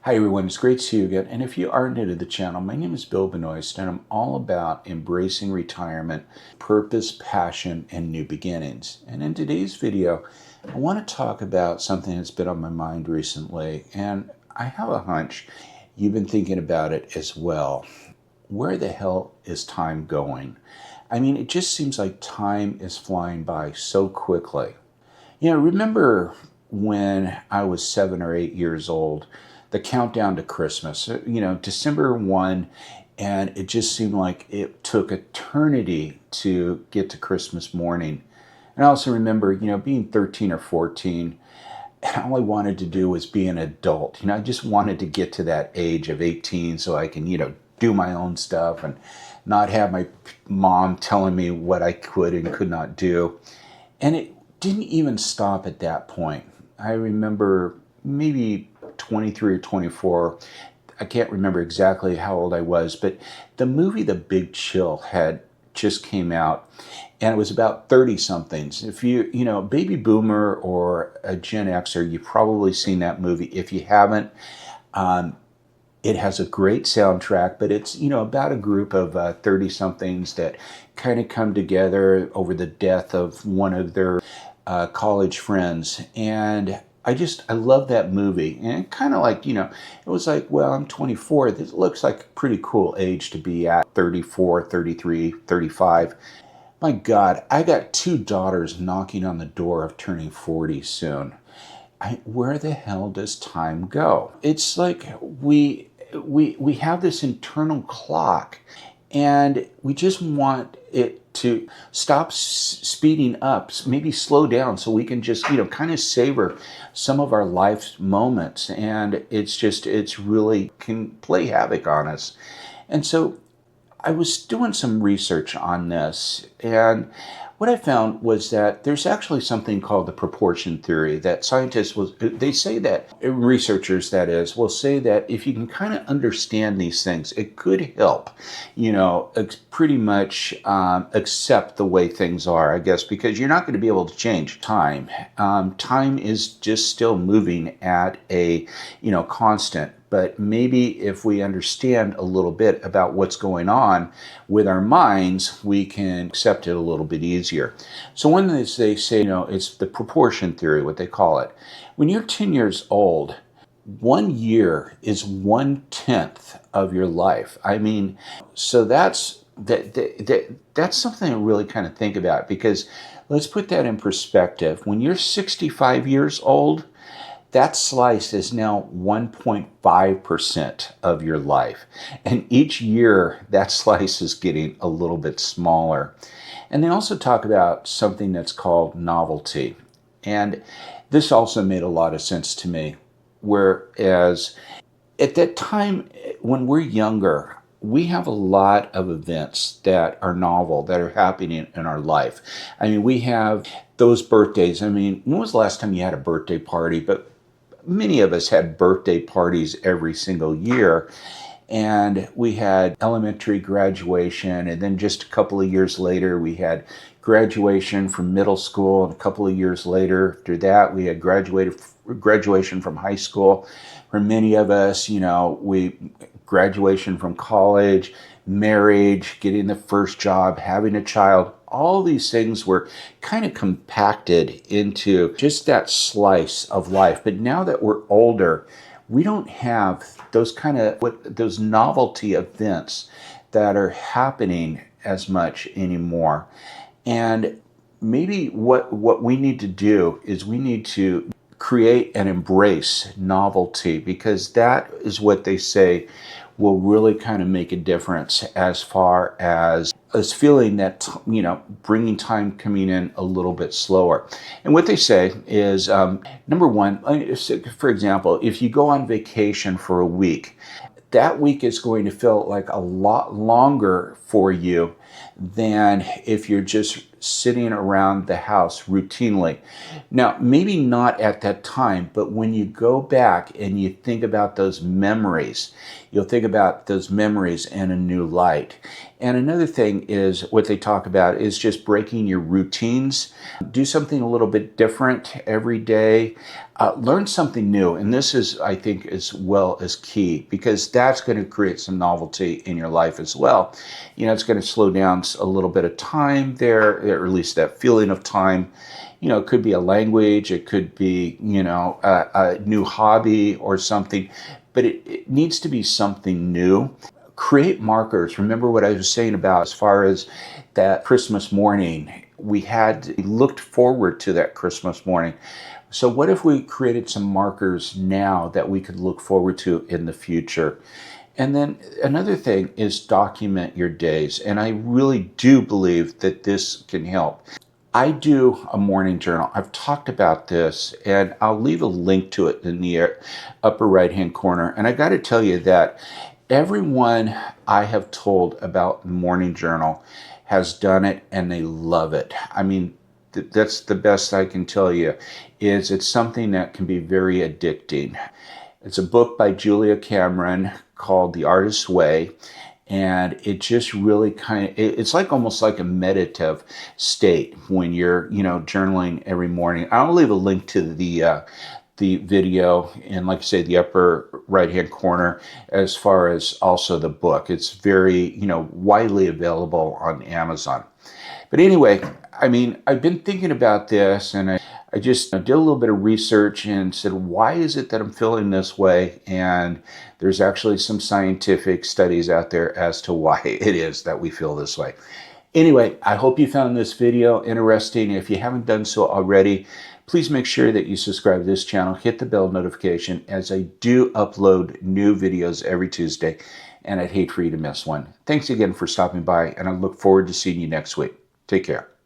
Hi everyone, it's great to see you again. And if you are new to the channel, my name is Bill Benoist and I'm all about embracing retirement, purpose, passion, and new beginnings. And in today's video, I want to talk about something that's been on my mind recently. And I have a hunch you've been thinking about it as well. Where the hell is time going? I mean, it just seems like time is flying by so quickly. Remember when I was 7 or 8 years old, the countdown to Christmas, December 1, and it just seemed like it took eternity to get to Christmas morning. And I also remember, being 13 or 14, and all I wanted to do was be an adult. I just wanted to get to that age of 18 so I can, do my own stuff and not have my mom telling me what I could and could not do. And it didn't even stop at that point. I remember maybe 23 or 24. I can't remember exactly how old I was, but the movie The Big Chill had just came out, and it was about 30-somethings. If you baby boomer or a Gen Xer, you've probably seen that movie. If you haven't, it has a great soundtrack, but it's, about a group of 30-somethings that kind of come together over the death of one of their college friends. And I love that movie. And kind of like, it was like, well, I'm 24. This looks like a pretty cool age to be at, 34, 33, 35. My God, I got two daughters knocking on the door of turning 40 soon. Where the hell does time go? It's like we have this internal clock, and we just want it to stop speeding up, maybe slow down, so we can just kind of savor some of our life's moments. And it's really can play havoc on us. And so I was doing some research on this, and what I found was that there's actually something called the proportion theory that they say that researchers, that is, will say that if you can kind of understand these things, it could help, pretty much accept the way things are, I guess, because you're not going to be able to change time. Time is just still moving at a, constant. But maybe if we understand a little bit about what's going on with our minds, we can accept it a little bit easier. So one thing they say, it's the proportion theory, what they call it. When you're 10 years old, 1 year is 1/10 of your life. I mean, so that's something to really kind of think about, because let's put that in perspective. When you're 65 years old, that slice is now 1.5% of your life. And each year, that slice is getting a little bit smaller. And they also talk about something that's called novelty. And this also made a lot of sense to me. Whereas at that time, when we're younger, we have a lot of events that are novel, that are happening in our life. I mean, we have those birthdays. I mean, when was the last time you had a birthday party? But many of us had birthday parties every single year. And we had elementary graduation, and then just a couple of years later, we had graduation from middle school, and a couple of years later after that, we had graduation from high school. For many of us, we graduation from college, marriage, getting the first job, having a child. All these things were kind of compacted into just that slice of life. But now that we're older, we don't have those novelty events that are happening as much anymore. And maybe what we need to do is we need to create and embrace novelty, because that is what they say will really kind of make a difference as far as feeling that, bringing time coming in a little bit slower. And what they say is, number one, for example, if you go on vacation for a week, that week is going to feel like a lot longer for you than if you're just sitting around the house routinely. Now, maybe not at that time, but when you go back and you think about those memories, you'll think about those memories in a new light. And another thing is what they talk about is just breaking your routines. Do something a little bit different every day. Learn something new. And this is, I think, as well as key, because that's going to create some novelty in your life as well. You know, it's going to slow down a little bit of time there, or at least that feeling of time. You know, it could be a language, it could be, you know, a new hobby or something, but it needs to be something new. Create markers. Remember what I was saying about as far as that Christmas morning. We looked forward to that Christmas morning. So what if we created some markers now that we could look forward to in the future? And then another thing is document your days. And I really do believe that this can help. I do a morning journal. I've talked about this, and I'll leave a link to it in the upper right-hand corner. And I got to tell you that everyone I have told about the morning journal has done it, and they love it. I mean, that's the best I can tell you, is it's something that can be very addicting. It's a book by Julia Cameron called The Artist's Way. And it just really it's like almost like a meditative state when you're, you know, journaling every morning. I'll leave a link to the video in, like I say, the upper right-hand corner, as far as also the book. It's very, you know, widely available on Amazon. But anyway, I mean, I've been thinking about this, and I just did a little bit of research and said, why is it that I'm feeling this way? And there's actually some scientific studies out there as to why it is that we feel this way. Anyway, I hope you found this video interesting. If you haven't done so already, please make sure that you subscribe to this channel, hit the bell notification, as I do upload new videos every Tuesday, and I'd hate for you to miss one. Thanks again for stopping by, and I look forward to seeing you next week. Take care.